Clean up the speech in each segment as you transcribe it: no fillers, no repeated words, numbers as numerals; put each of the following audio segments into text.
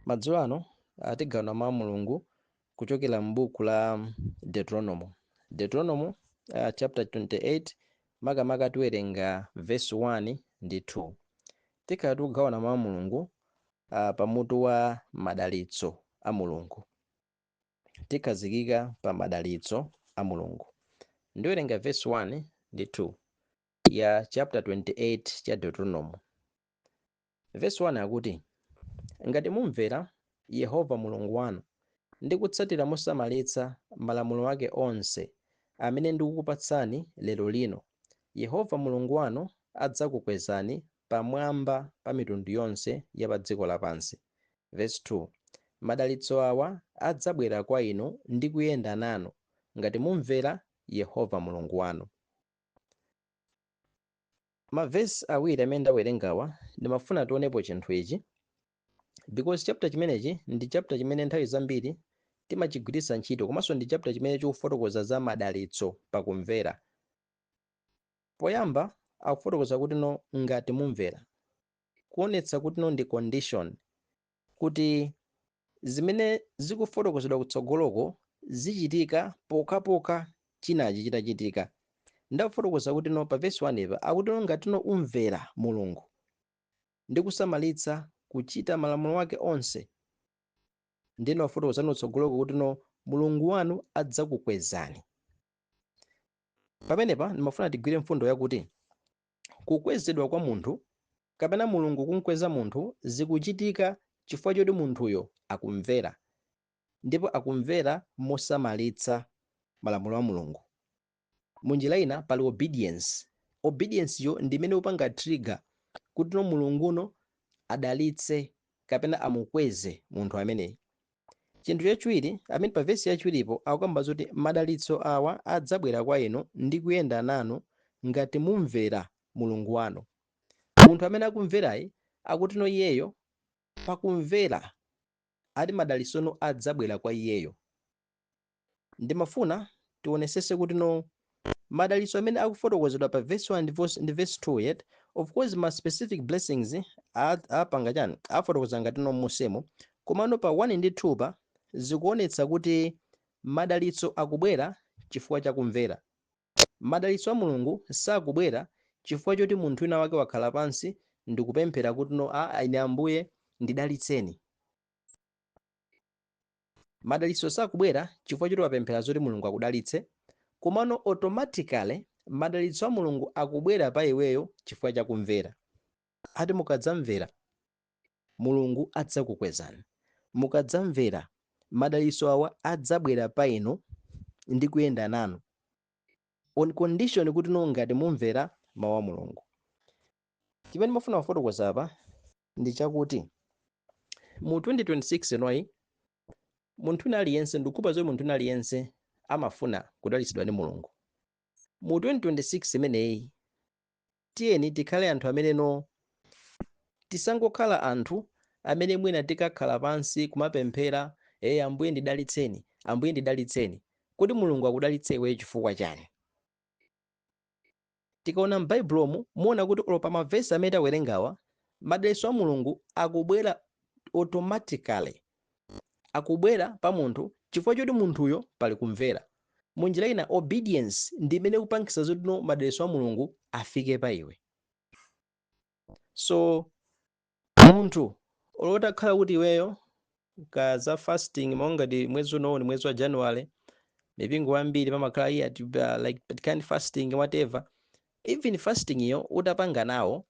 Madzulo ano tigawana mawu a Mulungu kuchokera m'buku la Deuteronomy chapter 28 makamaka tiwerenga verse 1 ndi 2. Tikhala tikugawana mawu a Mulungu pamutu wa madalitso a Mulungu. Tikhazikika pa madalitso a Mulungu. Ndiwerenga verse 1 ndi 2 ya chapter 28 cha Deuteronomy. Verse 1 akuti, ngati mumvera Yehova Mulungu wanu ndi kutsatira mosamalitsa malamulo ake onse amene ndikukupatsani lero lino, Yehova Mulungu wanu adzakukwezani pamwamba pa mitundu yonse ya pa dziko lapansi. Verse 2, madalitso awa adzabwera kwa inu ndi kuyenda nanu ngati mumvera Yehova Mulungu wanu. Mavesi awiri amene ndawerengawa ndimafuna tionepo chinthu ichi, because chapter chimenechi ndi chapter chimene nthawi zambiri timachigwiritsa ntchito, komanso ndi chapter chimene chikufotokoza za madalitso pakumvera. Poyamba akufotokoza kuti ngati mumvera, kuonetsa kuti ndi condition kuti zimene zikufotokozedwa kutsogoloko zichitika pokhapokha chinachi chitachitika. Ndakufotokoza kuti pa verse 1 ipa akuti ngati umvera Mulungu ndi kusamalitsa kuchita malamulo ake onse, ndino afotokoza kutsogoloko kuti Mulungu wanu adzakukwezani. Pamenepa ndimafuna tigwire mfundo yakuti kukwezedwa kwa munthu kapena Mulungu kumkweza munthu zikuchitika chifukwa choti munthuyo akumvera, ndipo akumvera mosamalitsa malamulo a Mulungu. Munjira ina pali obedience. Obedience yo ndi imene upanga trigger kuti Mulunguno adalitse kapena amukweze munthu ameneyi. Chinthu chachiwiri amene pa vesi yachiwiripo akukamba zoti madalitso awa adzabwera kwa inu ndi kuyenda nanu ngati mumvera Mulungu wanu. Munthu amene akumverayi akuti iyeyo pakumvera ati madalitsono adzabwera kwa iyeyo. Ndimafuna tionesese kuti madalitso amene akufotokozedwa pa verse 1 ndi verse 2 yet of course ma specific blessings apanga chani afotokoza ngati mosemo, komano pa 1 ndi 2 pa zikuonetsa kuti madalitso akubwera chifukwa cha kumvera. Madalitso a Mulungu sakubwera chifukwa choti munthu wina wake wakhala pansi ndi kupemphera kuti ine Ambuye ndidalitseni. Madalitso sakubwera chifukwa choti wapemphera zoti Mulungu akudalitse, komano automatically madalitso a Mulungu akubwera pa iweyo chifukwa cha kumvera. Ati mukadzamvera Mulungu adzakukwezani, mukadzamvera madalitso awa adzabwera pa inu ndi kuyenda nanu on condition kuti ngati mumvera mawu a Mulungu. Chimene ndimafuna kufotokoza apa ndi chakuti mu 2026 noyi munthu wina aliyense ndikupa zoti munthu wina aliyense amafuna kudalitsidwa ndi Mulungu. Mu 2026 imeneyi tiyeni tikhale anthu amene tisangokhala anthu amene mwina tikakhala pansi kumapemphera Ambuye ndidalitseni, Ambuye ndidalitseni. Kuti Mulungu akudalitse iwe chifukwa chani? Tikaona m'Baibulomu muona kuti pa mavesi amene tawerengawa madalitso a Mulungu akubwera automatically, akubwera pa munthu chifukwa choti munthuyo pali kumvera. Munjira ina obedience ndi imene kupangisa zoti madalitso a Mulungu afike pa iwe. So munthu olotakhala kuti iweyo kaza fasting mongati mwezi uno ni mwezi wa January, mipingo wambiri pamakhala like kind fasting whatever, even fasting iyo utapanga nawo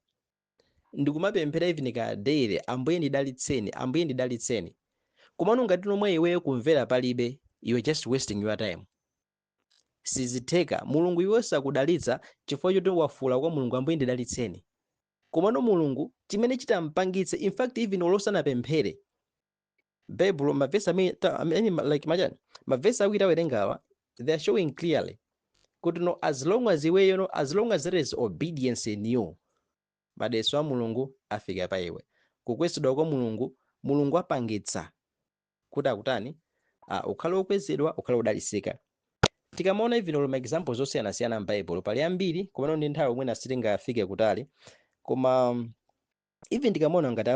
ndikumapemphera even ka daily Ambuye ndidalitseni, Ambuye ndidalitseni, komano ngati nomwe iweyo kumvera palibe, you just wasting your time. Sizitheka. Mulungu iwe sakudalitsa chifukwa choti wafula kwa Mulungu Ambuye ndidalitseni, komano Mulungu chimene chitampangitse, in fact even olosana pemphere Bible mavesi amene like mavesi awiri awerengawa they are showing clearly kuti as long as iweyo as long as there is obedience in you, madalitso a Mulungu afika pa iwe. Kukwezedwa kwa Mulungu apangitsa kuti akutani ukhale okwezedwa, ukhale udalitsika. Tikamaona even ma examples osiyanasiyana m'Bible pali ambiri, komano ndi nthawi mwina sitingafike kutali, koma even tikamaona ngati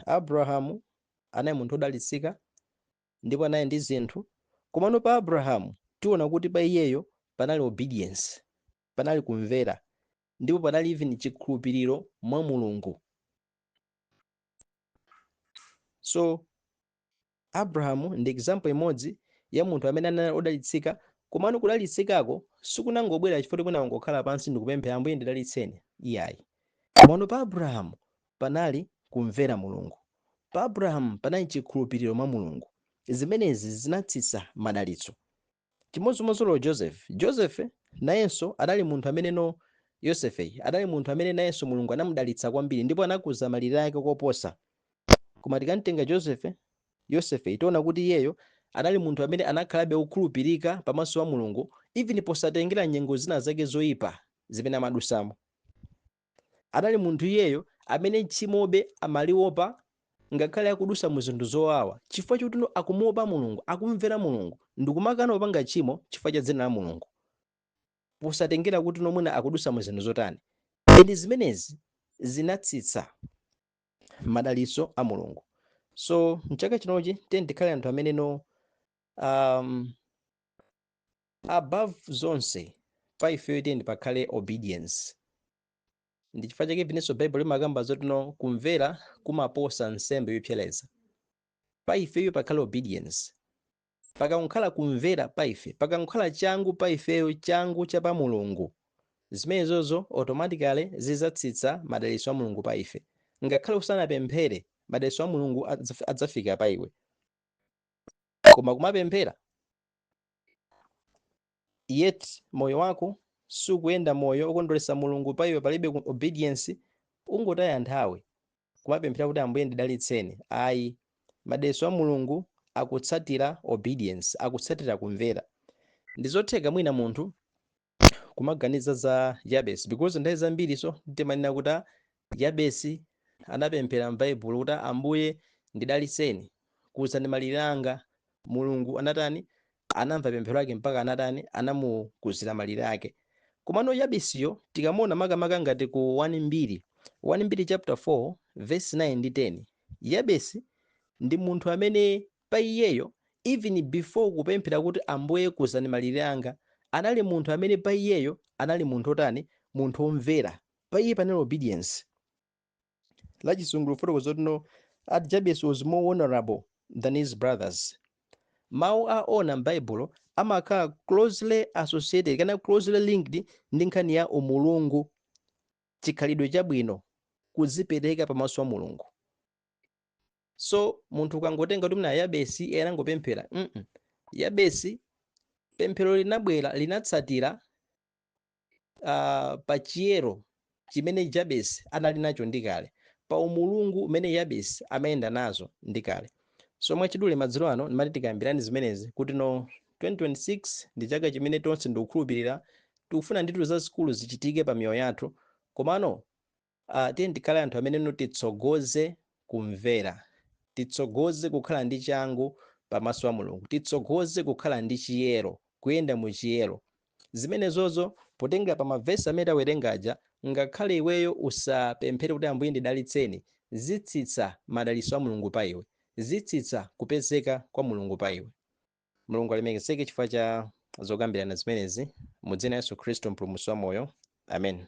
Abrahamu anali munthu odalitsika ndipo anali ndi zinthu. Komano pa Abrahamu tiona kuti pa iyeyo panali obedience, panali kumvera, ndipo panali even chikhulupiriro mwa Mulungu. So Abrahamu ndi example imodzi ya munthu amene anali odalitsika, komano kudalitsikako sikunangobwera chifukwa kuti angokhala pansi ndikupemphera Ambuye ndidalitseni, iyayi. Komano pa Abrahamu panali kumvera Mulungu, pa Abrahamu panali chikhulupiriro mwa Mulungu. Zimenezi zinatsitsa madalitso. Chimodzimodzinso Joseph nayenso adali munthu amene Yosefe adali munthu amene nayenso Mulungu anamudalitsa kwambiri ndipo anakuza malire ake koposa. Koma tikamtenga Yosefe tiona kuti iyeyo adali munthu amene anakhalabe okhulupirika pamaso pa Mulungu, even posatengera nyengo zina zake zoyipa zimene amadusamo. Adali munthu iyeyo amene tchimobe amaliopa ngakhale akudusa mu zinthu zowawa, chifukwa choti akumuopa Mulungu, akumvera Mulungu, ndikumakana opanga tchimo chifukwa cha dzina la Mulungu, posatengera kuti nomwina akudusa mu zinthu zotani. Edi zimenezi zinatsitsa madalitso a Mulungu. So mchaka chinochi tikhale anthu amene above zonse pa ifeyo tiye pakhale obedience. Ndi chifukwa chake pinenso Bible limakamba zoti kumvera kumaposa nsembe yopsereza. Pa ifeyo pakhale obedience. Pakakhala kumvera pa ife, pakakhala changu pa ifeyo, changu cha pa Mulungu, zimenezozo automatically zizatsitsa madalitso a Mulungu pa ife. Ngakhale usanapemphere madalitso a Mulungu adzafika pa iwe. Koma kumapemphera yet moyo wako sukuyenda moyo okondweretsa Mulungu pa iwe, palibe obedience, ungotaya nthawi kumapemphera kuti Ambuye ndidalitseni. Ayi, madalitso a Mulungu akutsatira obedience, akutsatira kumvera. Ndizotheka mwina munthu kumaganiza za Yabesi, because nthawi zambiri timanena kuti Yabesi anapemphera m'Baibulo kuti Ambuye ndidalitseni, kuzani malire anga. Mulungu anatani? Anamva pemphero lake mpaka anatani? Anamukuzira malire ake. Komano Yabesiyo tikamona makamaka ngati ku 1 chapter 4 verse 9 ndi 10, Yabesi ndi munthu amene pa iyeyo even before kupemphera kuti Ambuye kuzani malire anga, anali munthu amene pa iyeyo anali munthu otani? Munthu omvera. Pa iye panali obedience. Lachisungulu fotokoza kuti Jabesi was more honorable than his brothers. Mawu aona m'Baibulo amakhala closely associated kana closely linked ndi nkhani ya umulungu, chikhalidwe chabwino, kudzipereka pamaso pa Mulungu. So munthu ukangotenga kuti mna Yabesi anangopemphera, Yabesi pemphero linabwera linatsatira pa chiyero chimene Jabesi anali nacho ndi kale, pa umulungu umene Yabesi amayenda nazo ndi kale. So mwachidule madzulo ano ndimati tikayambirani zimenezi kuti 2026 ndi chaka chimene tonse ndikukhulupirira tikufuna ndithu zazikulu zichitike pa miyoyo yathu. Komano tiye tikhale anthu amene titsogoze kumvera, titsogoze kukhala ndi changu pamaso pa Mulungu, titsogoze kukhala ndi chiyero, kuyenda mu chiyero. Zimenezozo potengera pa mavesi amene tawerengaja, ngakhale iweyo usapemphere kuti Ambuye ndidalitseni, zitsitsa madalitso a Mulungu pa iwe, zitsitsa kupezeka kwa Mulungu pa iwe. Mulungu alemekezeke chifukwa cha zokambirana zimenezi mu dzina la Yesu Khristu mpulumutsi wa moyo. Amen.